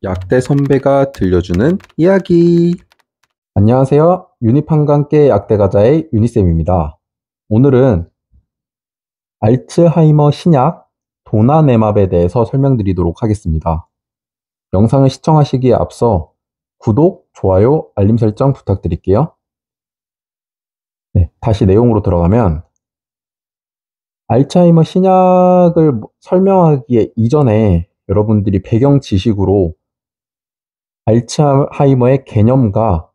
약대 선배가 들려주는 이야기. 안녕하세요. 유니팜과 함께 약대가자의 유니쌤입니다. 오늘은 알츠하이머 신약 도나네맙에 대해서 설명드리도록 하겠습니다. 영상을 시청하시기에 앞서 구독, 좋아요, 알림 설정 부탁드릴게요. 네, 다시 내용으로 들어가면 알츠하이머 신약을 설명하기 이전에 여러분들이 배경 지식으로 알츠하이머의 개념과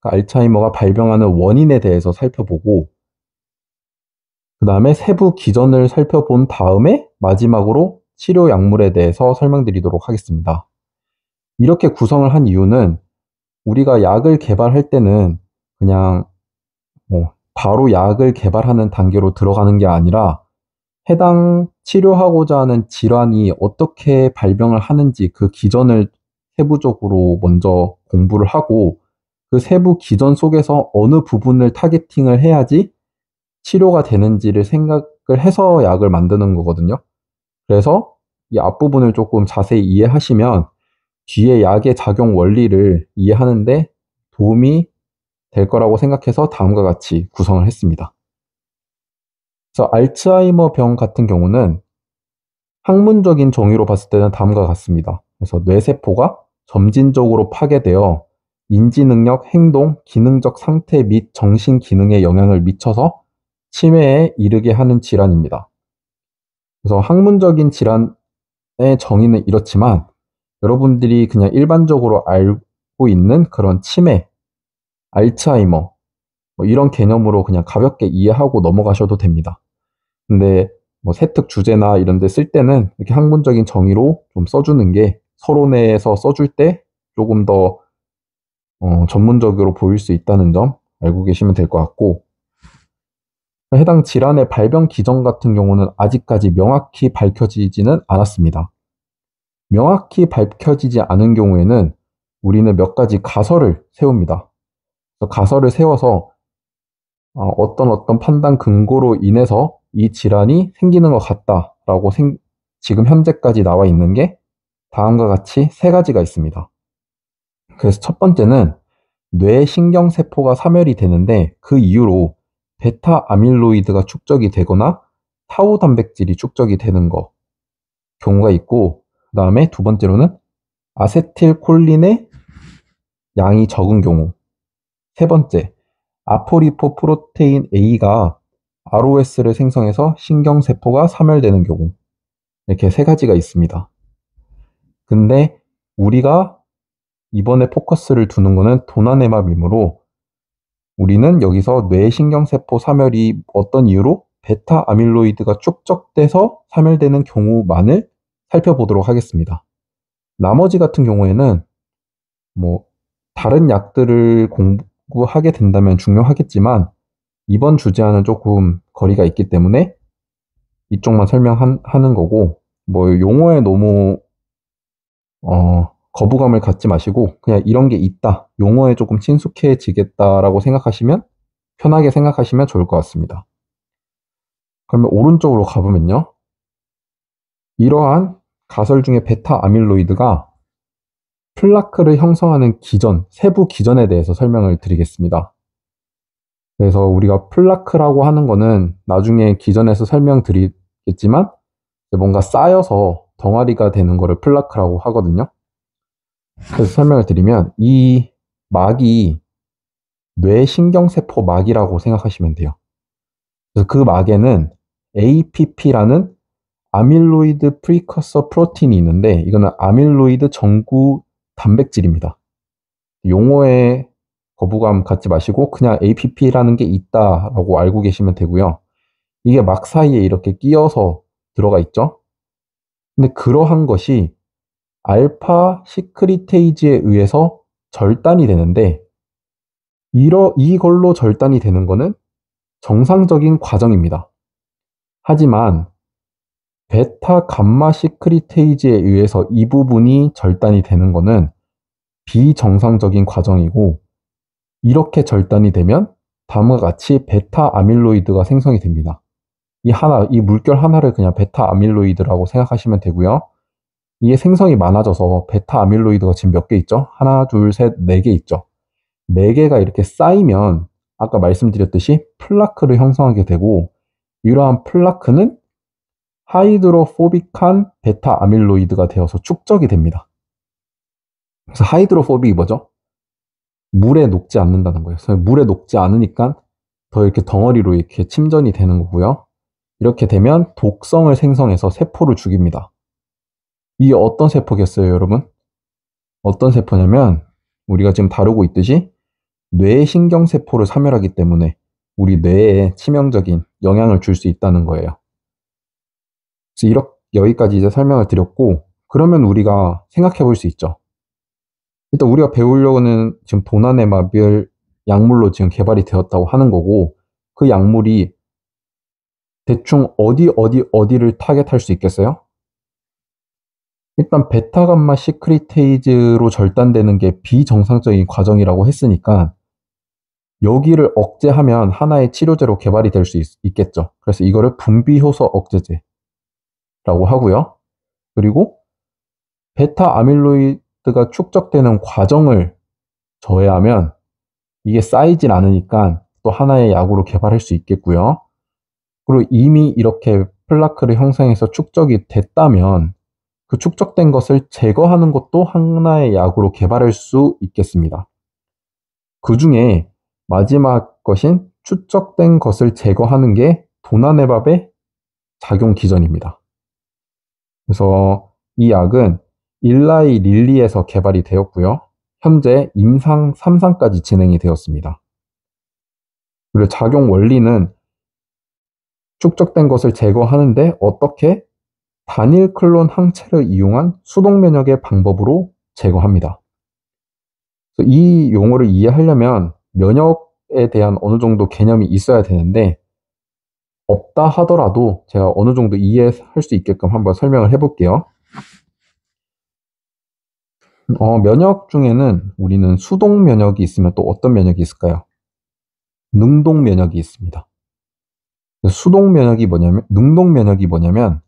알츠하이머가 발병하는 원인에 대해서 살펴보고 그 다음에 세부 기전을 살펴본 다음에 마지막으로 치료 약물에 대해서 설명드리도록 하겠습니다. 이렇게 구성을 한 이유는 우리가 약을 개발할 때는 그냥 바로 약을 개발하는 단계로 들어가는 게 아니라 해당 치료하고자 하는 질환이 어떻게 발병을 하는지 그 기전을 세부적으로 먼저 공부를 하고 그 세부 기전 속에서 어느 부분을 타겟팅을 해야지 치료가 되는지를 생각을 해서 약을 만드는 거거든요. 그래서 이 앞부분을 조금 자세히 이해하시면 뒤에 약의 작용 원리를 이해하는데 도움이 될 거라고 생각해서 다음과 같이 구성을 했습니다. 그래서 알츠하이머 병 같은 경우는 학문적인 정의로 봤을 때는 다음과 같습니다. 그래서 뇌세포가 점진적으로 파괴되어 인지 능력, 행동, 기능적 상태 및 정신 기능에 영향을 미쳐서 치매에 이르게 하는 질환입니다. 그래서 학문적인 질환의 정의는 이렇지만 여러분들이 그냥 일반적으로 알고 있는 그런 치매, 알츠하이머 이런 개념으로 그냥 가볍게 이해하고 넘어가셔도 됩니다. 근데 세특 주제나 이런 데 쓸 때는 이렇게 학문적인 정의로 좀 써주는 게 서론에서 써줄 때 조금 더 전문적으로 보일 수 있다는 점 알고 계시면 될 것 같고 해당 질환의 발병 기전 같은 경우는 아직까지 명확히 밝혀지지는 않았습니다. 명확히 밝혀지지 않은 경우에는 우리는 몇 가지 가설을 세웁니다. 가설을 세워서 어떤 판단 근거로 인해서 이 질환이 생기는 것 같다라고 지금 현재까지 나와 있는 게 다음과 같이 세 가지가 있습니다. 그래서 첫 번째는 뇌 신경세포가 사멸이 되는데 그 이후로 베타 아밀로이드가 축적이 되거나 타우 단백질이 축적이 되는 경우가 있고 그 다음에 두 번째로는 아세틸콜린의 양이 적은 경우 세 번째 아포리포 프로테인 A가 ROS를 생성해서 신경세포가 사멸되는 경우 이렇게 세 가지가 있습니다. 근데 우리가 이번에 포커스를 두는 거는 도나네맙이므로 우리는 여기서 뇌신경세포 사멸이 어떤 이유로 베타 아밀로이드가 축적돼서 사멸되는 경우만을 살펴보도록 하겠습니다. 나머지 같은 경우에는 다른 약들을 공부하게 된다면 중요하겠지만 이번 주제와는 조금 거리가 있기 때문에 이쪽만 설명하는 거고 용어에 너무 거부감을 갖지 마시고 그냥 이런 게 있다. 용어에 조금 친숙해지겠다라고 생각하시면 편하게 생각하시면 좋을 것 같습니다. 그러면 오른쪽으로 가보면요. 이러한 가설 중에 베타 아밀로이드가 플라크를 형성하는 기전, 세부 기전에 대해서 설명을 드리겠습니다. 그래서 우리가 플라크라고 하는 거는 나중에 기전에서 설명드리겠지만 뭔가 쌓여서 덩어리가 되는 거를 플라크라고 하거든요. 그래서 설명을 드리면 이 막이 뇌신경세포 막이라고 생각하시면 돼요. 그래서 그 막에는 APP라는 아밀로이드 프리커서 프로틴이 있는데 이거는 아밀로이드 전구 단백질입니다. 용어에 거부감 갖지 마시고 그냥 APP라는 게 있다라고 알고 계시면 되고요. 이게 막 사이에 이렇게 끼어서 들어가 있죠. 근데 그러한 것이 알파 시크리테이지에 의해서 절단이 되는데 이걸로 절단이 되는 거는 정상적인 과정입니다. 하지만 베타 감마 시크리테이지에 의해서 이 부분이 절단이 되는 거는 비정상적인 과정이고 이렇게 절단이 되면 다음과 같이 베타 아밀로이드가 생성이 됩니다. 이 물결 하나를 그냥 베타 아밀로이드라고 생각하시면 되고요. 이게 생성이 많아져서 베타 아밀로이드가 지금 몇 개 있죠? 하나, 둘, 셋, 네 개 있죠. 네 개가 이렇게 쌓이면 아까 말씀드렸듯이 플라크를 형성하게 되고, 이러한 플라크는 하이드로포빅한 베타 아밀로이드가 되어서 축적이 됩니다. 그래서 하이드로포빅이 뭐죠? 물에 녹지 않는다는 거예요. 그래서 물에 녹지 않으니까 더 이렇게 덩어리로 이렇게 침전이 되는 거고요. 이렇게 되면 독성을 생성해서 세포를 죽입니다. 이게 어떤 세포겠어요, 여러분? 어떤 세포냐면 우리가 지금 다루고 있듯이 뇌신경세포를 사멸하기 때문에 우리 뇌에 치명적인 영향을 줄 수 있다는 거예요. 그래서 여기까지 이제 설명을 드렸고, 그러면 우리가 생각해 볼 수 있죠. 일단 우리가 배우려고는 지금 도나네마빌 약물로 지금 개발이 되었다고 하는 거고, 그 약물이 대충 어디를 타겟할 수 있겠어요? 일단 베타감마 시크리테이즈로 절단되는 게 비정상적인 과정이라고 했으니까 여기를 억제하면 하나의 치료제로 개발이 될 수 있겠죠. 그래서 이거를 분비효소 억제제라고 하고요. 그리고 베타 아밀로이드가 축적되는 과정을 저해하면 이게 쌓이질 않으니까 또 하나의 약으로 개발할 수 있겠고요. 그리고 이미 이렇게 플라크를 형성해서 축적이 됐다면 그 축적된 것을 제거하는 것도 하나의 약으로 개발할 수 있겠습니다. 그 중에 마지막 것인 축적된 것을 제거하는 게 도나네밥의 작용 기전입니다. 그래서 이 약은 일라이 릴리에서 개발이 되었고요. 현재 임상 3상까지 진행이 되었습니다. 그리고 작용 원리는 축적된 것을 제거하는데 어떻게 단일 클론 항체를 이용한 수동 면역의 방법으로 제거합니다. 이 용어를 이해하려면 면역에 대한 어느 정도 개념이 있어야 되는데 없다 하더라도 제가 어느 정도 이해할 수 있게끔 한번 설명을 해볼게요. 면역 중에는 우리는 수동 면역이 있으면 또 어떤 면역이 있을까요? 능동 면역이 있습니다. 능동 면역이 뭐냐면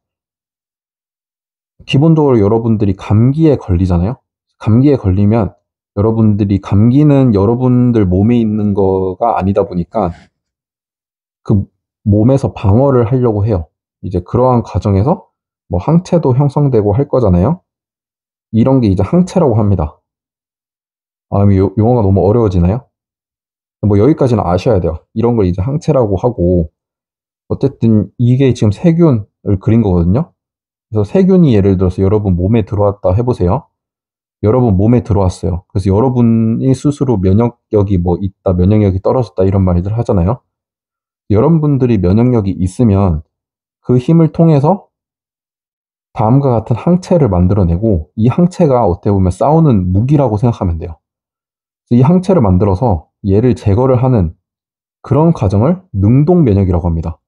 기본적으로 여러분들이 감기에 걸리잖아요. 감기에 걸리면 여러분들이 감기는 여러분들 몸에 있는 거가 아니다 보니까 그 몸에서 방어를 하려고 해요. 이제 그러한 과정에서 뭐 항체도 형성되고 할 거잖아요. 이런 게 이제 항체라고 합니다. 용어가 너무 어려워지나요? 뭐 여기까지는 아셔야 돼요. 이런 걸 이제 항체라고 하고, 어쨌든 이게 지금 세균을 그린 거거든요. 그래서 세균이 예를 들어서 여러분 몸에 들어왔다 해보세요. 여러분 몸에 들어왔어요. 그래서 여러분이 스스로 면역력이 뭐 있다, 면역력이 떨어졌다 이런 말들 하잖아요. 여러분들이 면역력이 있으면 그 힘을 통해서 다음과 같은 항체를 만들어내고 이 항체가 어떻게 보면 싸우는 무기라고 생각하면 돼요. 이 항체를 만들어서 얘를 제거를 하는 그런 과정을 능동 면역이라고 합니다.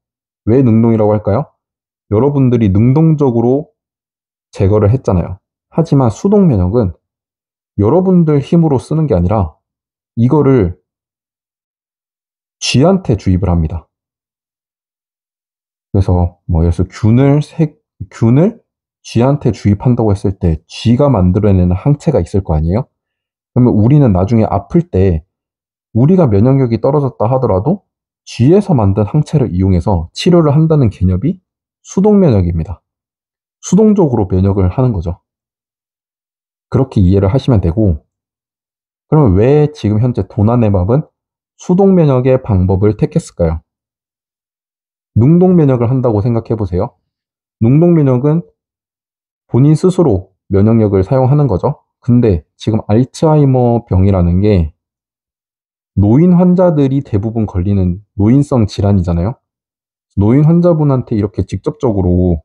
왜 능동이라고 할까요? 여러분들이 능동적으로 제거를 했잖아요. 하지만 수동 면역은 여러분들 힘으로 쓰는 게 아니라 이거를 쥐한테 주입을 합니다. 그래서 뭐 예를 들어서 균을 쥐한테 주입한다고 했을 때 쥐가 만들어내는 항체가 있을 거 아니에요? 그러면 우리는 나중에 아플 때 우리가 면역력이 떨어졌다 하더라도 쥐에서 만든 항체를 이용해서 치료를 한다는 개념이 수동 면역입니다. 수동적으로 면역을 하는 거죠. 그렇게 이해를 하시면 되고, 그러면 왜 지금 현재 도나네밥은 수동 면역의 방법을 택했을까요? 능동 면역을 한다고 생각해 보세요. 능동 면역은 본인 스스로 면역력을 사용하는 거죠. 근데 지금 알츠하이머 병이라는 게 노인 환자들이 대부분 걸리는 노인성 질환이잖아요. 노인 환자분한테 이렇게 직접적으로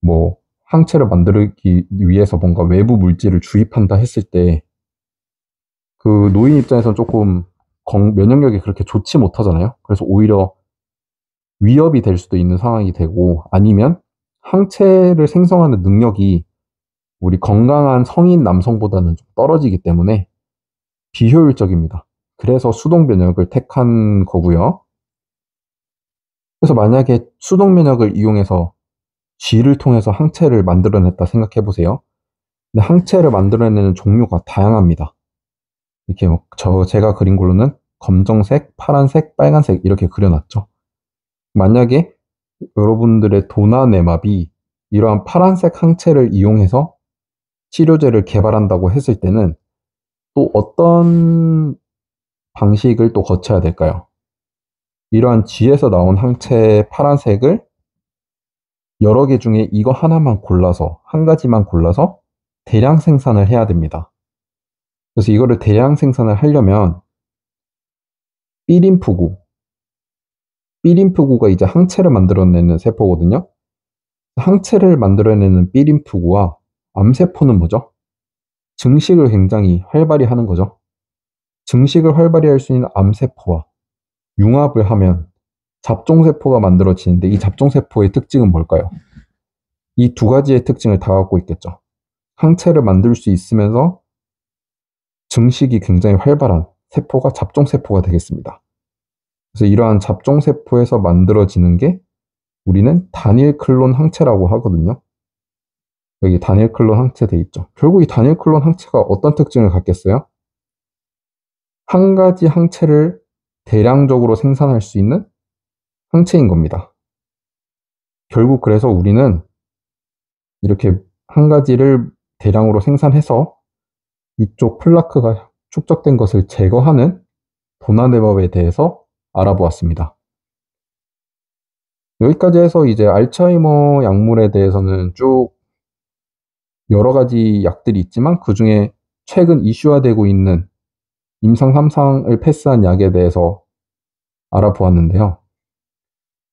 뭐 항체를 만들기 위해서 뭔가 외부 물질을 주입한다 했을 때 그 노인 입장에서는 조금 면역력이 그렇게 좋지 못하잖아요. 그래서 오히려 위협이 될 수도 있는 상황이 되고, 아니면 항체를 생성하는 능력이 우리 건강한 성인 남성보다는 좀 떨어지기 때문에 비효율적입니다. 그래서 수동 면역을 택한 거고요. 그래서 만약에 수동 면역을 이용해서 쥐를 통해서 항체를 만들어냈다 생각해 보세요. 근데 항체를 만들어내는 종류가 다양합니다. 이렇게 제가 그린 걸로는 검정색, 파란색, 빨간색 이렇게 그려놨죠. 만약에 여러분들의 도나내막이 이러한 파란색 항체를 이용해서 치료제를 개발한다고 했을 때는 또 어떤 방식을 또 거쳐야 될까요? 이러한 쥐에서 나온 항체 파란색을 여러 개 중에 이거 하나만 골라서, 한 가지만 골라서 대량 생산을 해야 됩니다. 그래서 이거를 대량 생산을 하려면 삐림프구가 이제 항체를 만들어내는 세포거든요. 항체를 만들어내는 삐림프구와 암세포는 뭐죠? 증식을 굉장히 활발히 하는 거죠. 증식을 활발히 할 수 있는 암세포와 융합을 하면 잡종세포가 만들어지는데 이 잡종세포의 특징은 뭘까요? 이 두 가지의 특징을 다 갖고 있겠죠. 항체를 만들 수 있으면서 증식이 굉장히 활발한 세포가 잡종세포가 되겠습니다. 그래서 이러한 잡종세포에서 만들어지는 게 우리는 단일 클론 항체라고 하거든요. 여기 단일 클론 항체 돼 있죠. 결국 이 단일 클론 항체가 어떤 특징을 갖겠어요? 한 가지 항체를 대량적으로 생산할 수 있는 항체인 겁니다. 결국 그래서 우리는 이렇게 한 가지를 대량으로 생산해서 이쪽 플라크가 축적된 것을 제거하는 도나내법에 대해서 알아보았습니다. 여기까지 해서 이제 알츠하이머 약물에 대해서는 쭉 여러 가지 약들이 있지만 그 중에 최근 이슈화되고 있는 임상 3상을 패스한 약에 대해서 알아보았는데요.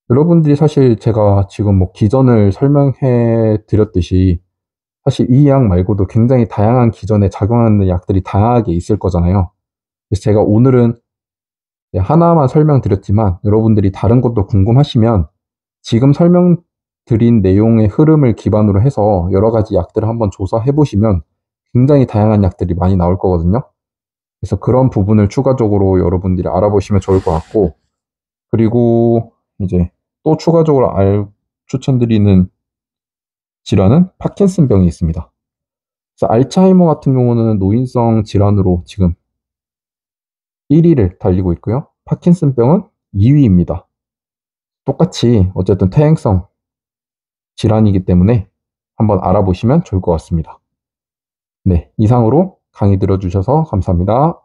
여러분들이 사실 제가 지금 뭐 기전을 설명해 드렸듯이 사실 이 약 말고도 굉장히 다양한 기전에 작용하는 약들이 다양하게 있을 거잖아요. 그래서 제가 오늘은 하나만 설명드렸지만 여러분들이 다른 것도 궁금하시면 지금 설명드린 내용의 흐름을 기반으로 해서 여러 가지 약들을 한번 조사해 보시면 굉장히 다양한 약들이 많이 나올 거거든요. 그래서 그런 부분을 추가적으로 여러분들이 알아보시면 좋을 것 같고, 그리고 이제 또 추가적으로 추천드리는 질환은 파킨슨병이 있습니다. 그래서 알츠하이머 같은 경우는 노인성 질환으로 지금 1위를 달리고 있고요. 파킨슨병은 2위입니다. 똑같이 어쨌든 퇴행성 질환이기 때문에 한번 알아보시면 좋을 것 같습니다. 네, 이상으로 강의 들어주셔서 감사합니다.